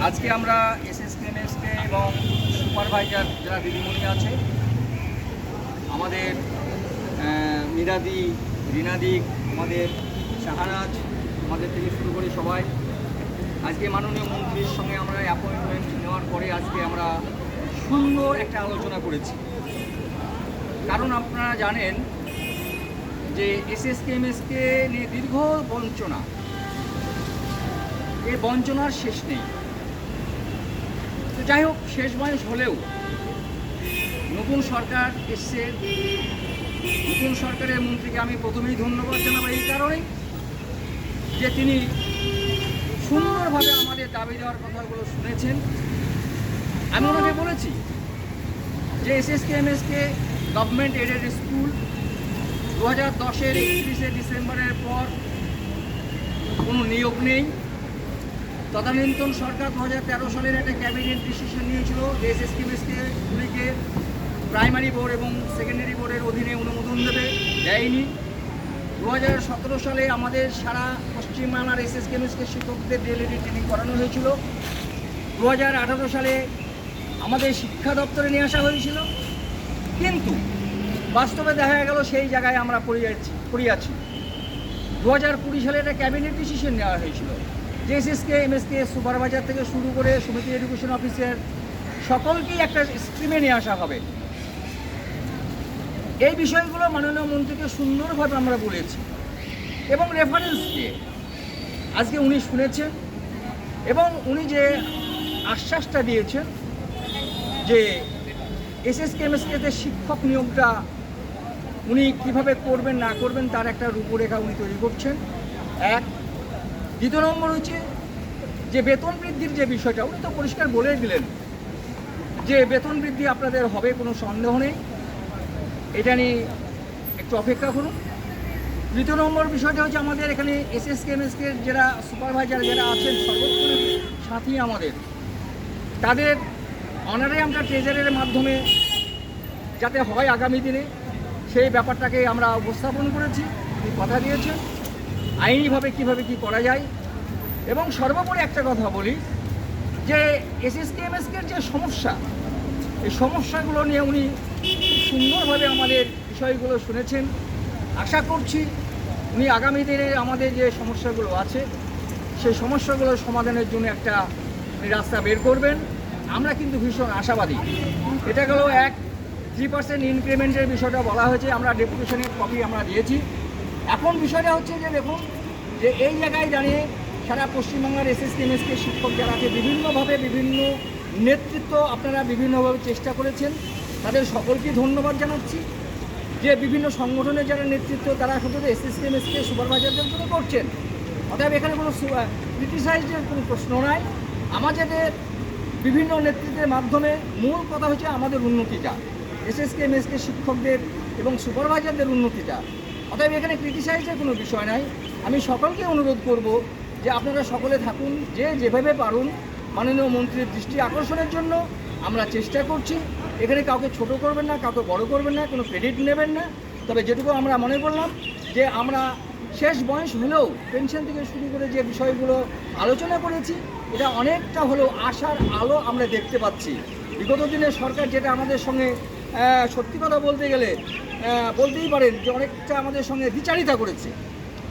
আজকে আমরা এসএসকেএমএসকে এবং সুপারভাইজার যারা দিদিমণি আছে আমাদের মীরাদি, রিনাদি, আমাদের শাহানাজ, আমাদের থেকে শুরু করে সবাই আজকে মাননীয় মন্ত্রীর সঙ্গে আমরা অ্যাপয়েন্টমেন্ট নেওয়ার পরে আজকে আমরা সুন্দর একটা আলোচনা করেছি। কারণ আপনারা জানেন যে এসএসকেএমএসকে নিয়ে দীর্ঘ বঞ্চনা, এই বঞ্চনার শেষ নেই। তো যাই হোক, শেষ বয়স হলেও নতুন সরকার এসছে, নতুন সরকারের মন্ত্রীকে আমি প্রথমেই ধন্যবাদ জানাবো এই কারণে যে তিনি সুন্দরভাবে আমাদের দাবি দেওয়ার কথাগুলো শুনেছেন। আমি ওনাকে বলেছি যে এসএসকেএমএসকে গভর্নমেন্ট এডেড স্কুল 2010-এর 31শে ডিসেম্বরের পর কোনো নিয়োগ নেই। তদানীন্তন সরকার 2013 সালের একটা ক্যাবিনেট ডিসিশন নিয়েছিল যে এসএসকেএমএসকে প্রাইমারি বোর্ড এবং সেকেন্ডারি বোর্ডের অধীনে অনুমোদন দেয়নি। 2017 সালে আমাদের সারা পশ্চিমবাংলার এসএসকেএমএসকে শিক্ষকদের ডিএলএডি ট্রেনিং করানো হয়েছিল। 2018 সালে আমাদের শিক্ষা দপ্তরে নিয়ে আসা হয়েছিল, কিন্তু বাস্তবে দেখা গেল সেই জায়গায় আমরা পড়ে আছি। 2020 সালে একটা ক্যাবিনেট ডিসিশন নেওয়া হয়েছিল যে এসএসকেএমএসকে সুপারভাইজার থেকে শুরু করে সমিতি এডুকেশন অফিসের সকলকেই একটা স্ট্রিমে নিয়ে আসা হবে। এই বিষয়গুলো মাননীয় মন্ত্রীকে সুন্দরভাবে আমরা বলেছি এবং রেফারেন্স দিয়ে আজকে উনি শুনেছেন এবং উনি যে আশ্বাসটা দিয়েছেন যে এসএসকেএমএসকে শিক্ষক নিয়োগটা উনি কীভাবে করবেন না করবেন তার একটা রূপরেখা উনি তৈরি করছেন। এক, দ্বিতীয় নম্বর হচ্ছে যে বেতন বৃদ্ধির যে বিষয়টা উনি তো পরিষ্কার বলে দিলেন যে বেতন বৃদ্ধি আপনাদের হবে, কোনো সন্দেহ নেই, এটা নিয়ে একটু অপেক্ষা করুন। তৃতীয় নম্বর বিষয়টা হচ্ছে আমাদের এখানে এসএসকেএমএসকে যারা সুপারভাইজার যারা আছেন সর্বোত্তম সাথী আমাদের, তাদের অনারে আমরা ট্রেজারের মাধ্যমে যাতে হয় আগামী দিনে সেই ব্যাপারটাকে আমরা উপস্থাপন করেছি। তিনি কথা দিয়েছেন আইনিভাবে কীভাবে কী করা যায়। এবং সর্বোপরি একটা কথা বলি যে এসএসকেএমএসকের যে সমস্যা, এই সমস্যাগুলো নিয়ে উনি সুন্দরভাবে আমাদের বিষয়গুলো শুনেছেন। আশা করছি উনি আগামী দিনে আমাদের যে সমস্যাগুলো আছে সেই সমস্যাগুলোর সমাধানের জন্য একটা রাস্তা বের করবেন। আমরা কিন্তু ভীষণ আশাবাদী। এটা গেল এক। 3% ইনক্রিমেন্টের বিষয়টা বলা হয়েছে, আমরা ডেপুটেশনের কপি আমরা দিয়েছি। এখন বিষয়টা হচ্ছে যে দেখুন যে এই জায়গায় দাঁড়িয়ে সারা পশ্চিমবাংলার এসএসকেএমএসকে শিক্ষক যারা আছে বিভিন্নভাবে বিভিন্ন নেতৃত্ব আপনারা বিভিন্নভাবে চেষ্টা করেছেন, তাদের সকলকে ধন্যবাদ জানাচ্ছি। যে বিভিন্ন সংগঠনের যারা নেতৃত্ব তারা শুধু এসএসকেএমএসকে সুপারভাইজারদের জন্য করছেন, অতএব এখানে কোনো ক্রিটিসাইজের কোনো প্রশ্ন নাই। আমাদের বিভিন্ন নেতৃত্বের মাধ্যমে মূল কথা হচ্ছে আমাদের উন্নতিটা, এসএসকেএমএসকে শিক্ষকদের এবং সুপারভাইজারদের উন্নতিটা। অতএব এখানে ক্রিটিসাইজের কোনো বিষয় নাই। আমি সকলকে অনুরোধ করব যে আপনারা সকলে থাকুন, যে যেভাবে পারুন মাননীয় মন্ত্রীর দৃষ্টি আকর্ষণের জন্য আমরা চেষ্টা করছি। এখানে কাউকে ছোট করবেন না, কাউকে বড় করবেন না, কোনো ক্রেডিট নেবেন না। তবে যেটুকু আমরা মনে করলাম যে আমরা শেষ বয়স হলেও পেনশন থেকে শুরু করে যে বিষয়গুলো আলোচনা করেছি এটা অনেকটা হলেও আশার আলো আমরা দেখতে পাচ্ছি। বিগত দিনে সরকার যেটা আমাদের সঙ্গে সত্যি কথা বলতে গেলে বলতেই পারেন যে অনেকটা আমাদের সঙ্গে বিচারিতা করেছে,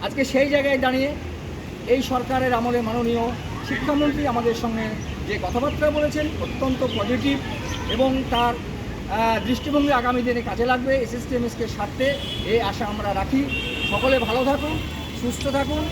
আজকে সেই জায়গায় দাঁড়িয়ে এই সরকারের আমলে মাননীয় শিক্ষামন্ত্রী আমাদের সঙ্গে যে কথাবার্তা বলেছেন অত্যন্ত পজিটিভ এবং তার দৃষ্টিভঙ্গি আগামী দিনে কাজে লাগবে এসএসকেএমএসকে স্বার্থে, এই আশা আমরা রাখি। সকলে ভালো থাকুন, সুস্থ থাকুন।